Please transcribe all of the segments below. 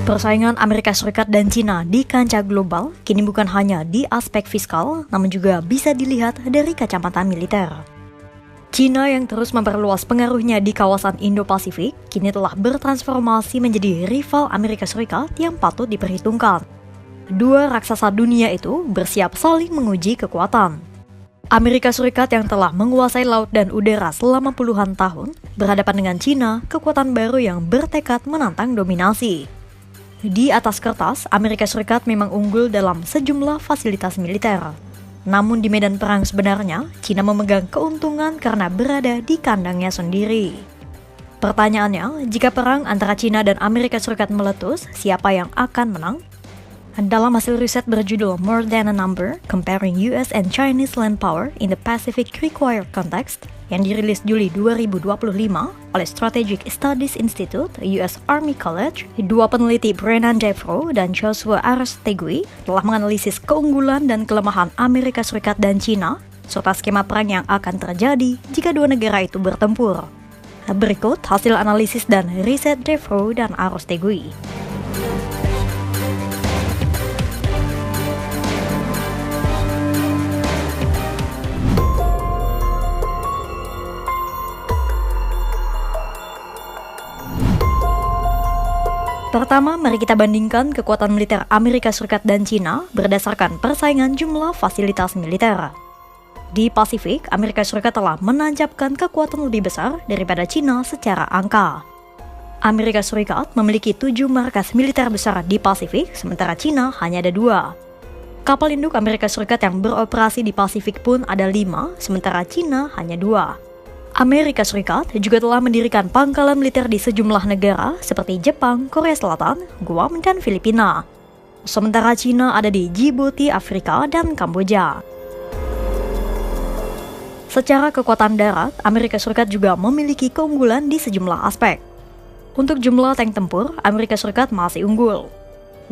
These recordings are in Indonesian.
Persaingan Amerika Serikat dan Cina di kancah global kini bukan hanya di aspek fiskal, namun juga bisa dilihat dari kacamata militer. Cina yang terus memperluas pengaruhnya di kawasan Indo-Pasifik kini telah bertransformasi menjadi rival Amerika Serikat yang patut diperhitungkan. Dua raksasa dunia itu bersiap saling menguji kekuatan. Amerika Serikat yang telah menguasai laut dan udara selama puluhan tahun berhadapan dengan Cina, kekuatan baru yang bertekad menantang dominasi. Di atas kertas, Amerika Serikat memang unggul dalam sejumlah fasilitas militer. Namun di medan perang sebenarnya, Cina memegang keuntungan karena berada di kandangnya sendiri. Pertanyaannya, jika perang antara Cina dan Amerika Serikat meletus, siapa yang akan menang? Dalam hasil riset berjudul More Than a Number, Comparing US and Chinese Land Power in the Pacific Required Context, yang dirilis Juli 2025 oleh Strategic Studies Institute, US Army College, dua peneliti Brennan Jeffro dan Joshua Arostegui telah menganalisis keunggulan dan kelemahan Amerika Serikat dan Cina, serta skema perang yang akan terjadi jika dua negara itu bertempur. Berikut hasil analisis dan riset Jeffro dan Arostegui. Pertama, mari kita bandingkan kekuatan militer Amerika Serikat dan Cina berdasarkan persaingan jumlah fasilitas militer. Di Pasifik, Amerika Serikat telah menancapkan kekuatan lebih besar daripada Cina secara angka. Amerika Serikat memiliki 7 markas militer besar di Pasifik, sementara Cina hanya ada 2. Kapal induk Amerika Serikat yang beroperasi di Pasifik pun ada 5, sementara Cina hanya 2. Amerika Serikat juga telah mendirikan pangkalan militer di sejumlah negara seperti Jepang, Korea Selatan, Guam, dan Filipina. Sementara Cina ada di Djibouti, Afrika, dan Kamboja. Secara kekuatan darat, Amerika Serikat juga memiliki keunggulan di sejumlah aspek. Untuk jumlah tank tempur, Amerika Serikat masih unggul.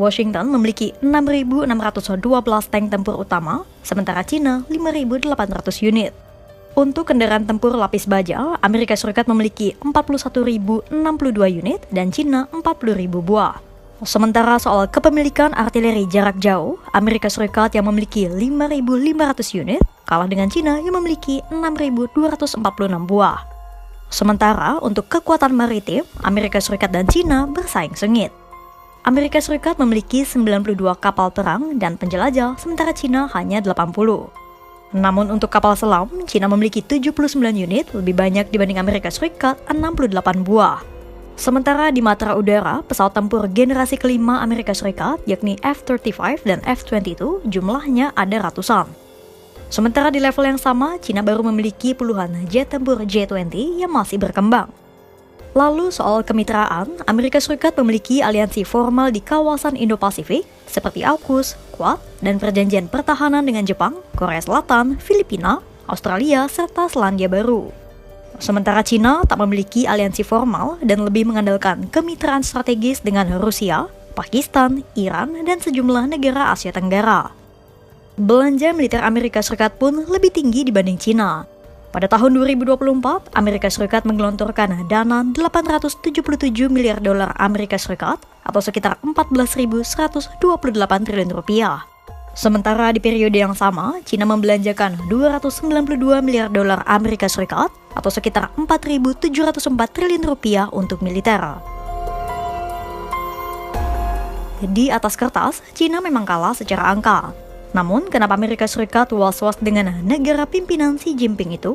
Washington memiliki 6.612 tank tempur utama, sementara Cina 5.800 unit. Untuk kendaraan tempur lapis baja, Amerika Serikat memiliki 41.062 unit dan Cina 40.000 buah. Sementara soal kepemilikan artileri jarak jauh, Amerika Serikat yang memiliki 5.500 unit kalah dengan Cina yang memiliki 6.246 buah. Sementara untuk kekuatan maritim, Amerika Serikat dan Cina bersaing sengit. Amerika Serikat memiliki 92 kapal perang dan penjelajah, sementara Cina hanya 80. Namun untuk kapal selam, Cina memiliki 79 unit, lebih banyak dibanding Amerika Serikat 68 buah. Sementara di matra udara, pesawat tempur generasi kelima Amerika Serikat, yakni F-35 dan F-22, jumlahnya ada ratusan. Sementara di level yang sama, Cina baru memiliki puluhan jet tempur J-20 yang masih berkembang. Lalu soal kemitraan, Amerika Serikat memiliki aliansi formal di kawasan Indo-Pasifik seperti AUKUS, Quad, dan perjanjian pertahanan dengan Jepang, Korea Selatan, Filipina, Australia, serta Selandia Baru. Sementara Cina tak memiliki aliansi formal dan lebih mengandalkan kemitraan strategis dengan Rusia, Pakistan, Iran, dan sejumlah negara Asia Tenggara. Belanja militer Amerika Serikat pun lebih tinggi dibanding Cina. Pada tahun 2024, Amerika Serikat menggelontorkan dana 877 miliar dolar Amerika Serikat atau sekitar 14.128 triliun rupiah. Sementara di periode yang sama, Cina membelanjakan 292 miliar dolar Amerika Serikat atau sekitar 4.704 triliun rupiah untuk militer. Di atas kertas, Cina memang kalah secara angka. Namun, kenapa Amerika Serikat was-was dengan negara pimpinan Xi Jinping itu?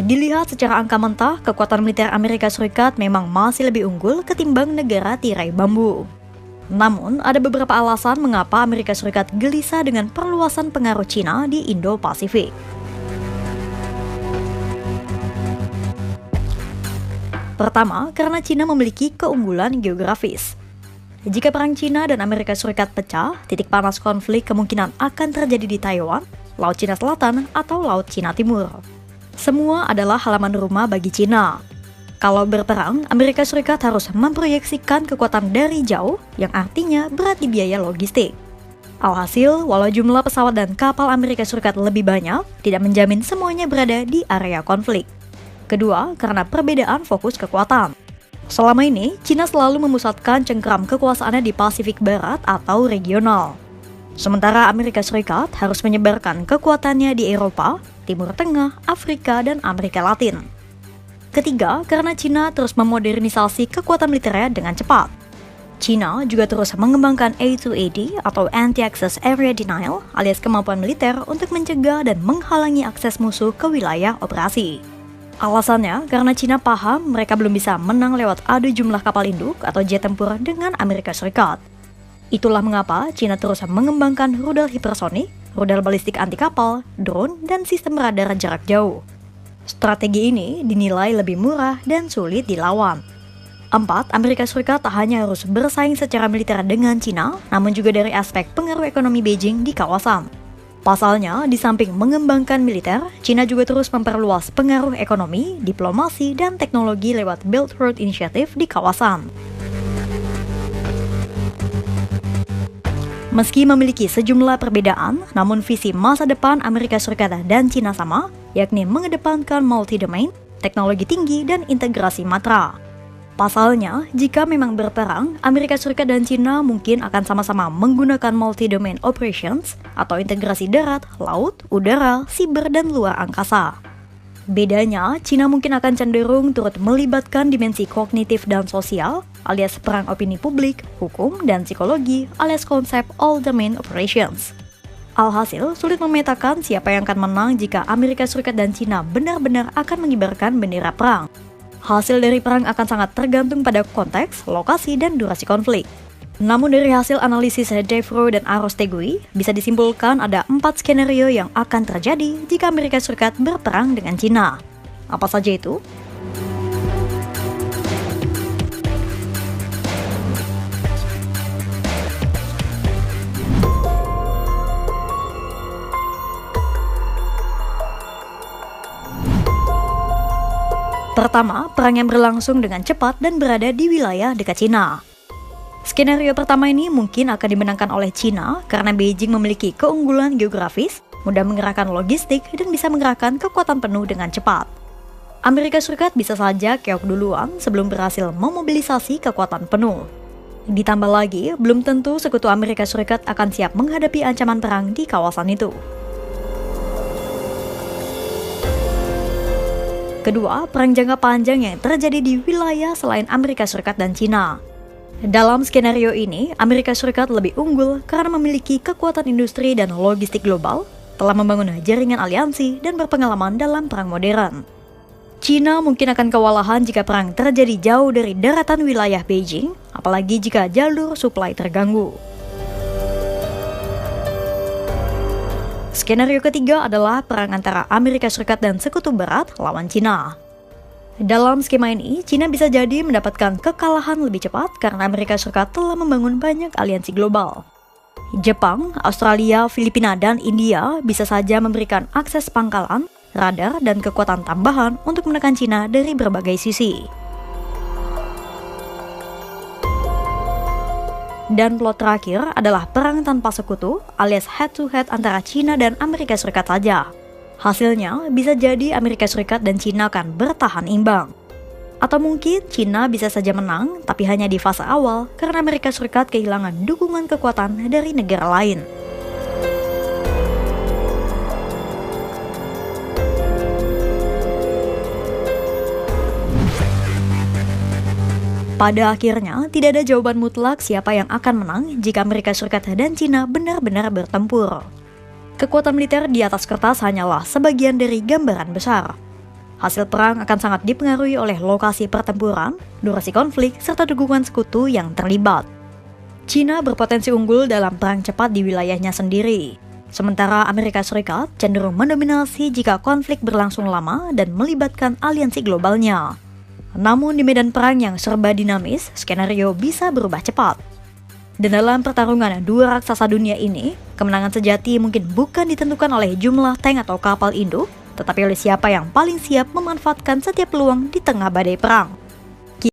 Dilihat secara angka mentah, kekuatan militer Amerika Serikat memang masih lebih unggul ketimbang negara tirai bambu. Namun, ada beberapa alasan mengapa Amerika Serikat gelisah dengan perluasan pengaruh Cina di Indo-Pasifik. Pertama, karena Cina memiliki keunggulan geografis. Jika perang Cina dan Amerika Serikat pecah, titik panas konflik kemungkinan akan terjadi di Taiwan, Laut Cina Selatan, atau Laut Cina Timur. Semua adalah halaman rumah bagi Cina. Kalau berperang, Amerika Serikat harus memproyeksikan kekuatan dari jauh, yang artinya berat di biaya logistik. Alhasil, walau jumlah pesawat dan kapal Amerika Serikat lebih banyak, tidak menjamin semuanya berada di area konflik. Kedua, karena perbedaan fokus kekuatan. Selama ini, Cina selalu memusatkan cengkeram kekuasaannya di Pasifik Barat atau regional. Sementara Amerika Serikat harus menyebarkan kekuatannya di Eropa, Timur Tengah, Afrika, dan Amerika Latin. Ketiga, karena Cina terus memodernisasi kekuatan militernya dengan cepat. Cina juga terus mengembangkan A2AD atau Anti-Access Area Denial alias kemampuan militer untuk mencegah dan menghalangi akses musuh ke wilayah operasi. Alasannya karena Cina paham mereka belum bisa menang lewat adu jumlah kapal induk atau jet tempur dengan Amerika Serikat. Itulah mengapa Cina terus mengembangkan rudal hipersonik, rudal balistik anti kapal, drone, dan sistem radar jarak jauh. Strategi ini dinilai lebih murah dan sulit dilawan. 4. Amerika Serikat tak hanya harus bersaing secara militer dengan Cina, namun juga dari aspek pengaruh ekonomi Beijing di kawasan. Pasalnya, di samping mengembangkan militer, Cina juga terus memperluas pengaruh ekonomi, diplomasi, dan teknologi lewat Belt and Road Initiative di kawasan. Meski memiliki sejumlah perbedaan, namun visi masa depan Amerika Serikat dan Cina sama, yakni mengedepankan multi-domain, teknologi tinggi, dan integrasi matra. Pasalnya, jika memang berperang, Amerika Serikat dan Cina mungkin akan sama-sama menggunakan multi-domain operations atau integrasi darat, laut, udara, siber, dan luar angkasa. Bedanya, Cina mungkin akan cenderung turut melibatkan dimensi kognitif dan sosial, alias perang opini publik, hukum, dan psikologi, alias konsep all-domain operations. Alhasil, sulit memetakan siapa yang akan menang jika Amerika Serikat dan Cina benar-benar akan mengibarkan bendera perang. Hasil dari perang akan sangat tergantung pada konteks, lokasi, dan durasi konflik. Namun dari hasil analisis Dave Rowe dan Aros Tegui, bisa disimpulkan ada 4 skenario yang akan terjadi jika Amerika Serikat berperang dengan Cina. Apa saja itu? Pertama, perang yang berlangsung dengan cepat dan berada di wilayah dekat Cina. Skenario pertama ini mungkin akan dimenangkan oleh Cina karena Beijing memiliki keunggulan geografis, mudah menggerakkan logistik, dan bisa menggerakkan kekuatan penuh dengan cepat. Amerika Serikat bisa saja keok duluan sebelum berhasil memobilisasi kekuatan penuh. Ditambah lagi, belum tentu sekutu Amerika Serikat akan siap menghadapi ancaman perang di kawasan itu. Kedua, perang jangka panjang yang terjadi di wilayah selain Amerika Serikat dan Cina. Dalam skenario ini, Amerika Serikat lebih unggul karena memiliki kekuatan industri dan logistik global, telah membangun jaringan aliansi, dan berpengalaman dalam perang modern. Cina mungkin akan kewalahan jika perang terjadi jauh dari daratan wilayah Beijing, apalagi jika jalur suplai terganggu. Skenario ketiga adalah perang antara Amerika Serikat dan Sekutu Barat lawan Cina. Dalam skema ini, Cina bisa jadi mendapatkan kekalahan lebih cepat karena Amerika Serikat telah membangun banyak aliansi global. Jepang, Australia, Filipina, dan India bisa saja memberikan akses pangkalan, radar, dan kekuatan tambahan untuk menekan Cina dari berbagai sisi. Dan plot terakhir adalah perang tanpa sekutu alias head-to-head antara Cina dan Amerika Serikat saja. Hasilnya bisa jadi Amerika Serikat dan Cina akan bertahan imbang. Atau mungkin Cina bisa saja menang, tapi hanya di fase awal karena Amerika Serikat kehilangan dukungan kekuatan dari negara lain. Pada akhirnya, tidak ada jawaban mutlak siapa yang akan menang jika Amerika Serikat dan Cina benar-benar bertempur. Kekuatan militer di atas kertas hanyalah sebagian dari gambaran besar. Hasil perang akan sangat dipengaruhi oleh lokasi pertempuran, durasi konflik, serta dukungan sekutu yang terlibat. Cina berpotensi unggul dalam perang cepat di wilayahnya sendiri. Sementara Amerika Serikat cenderung mendominasi jika konflik berlangsung lama dan melibatkan aliansi globalnya. Namun di medan perang yang serba dinamis, skenario bisa berubah cepat. Dan dalam pertarungan dua raksasa dunia ini, kemenangan sejati mungkin bukan ditentukan oleh jumlah tank atau kapal induk, tetapi oleh siapa yang paling siap memanfaatkan setiap peluang di tengah badai perang.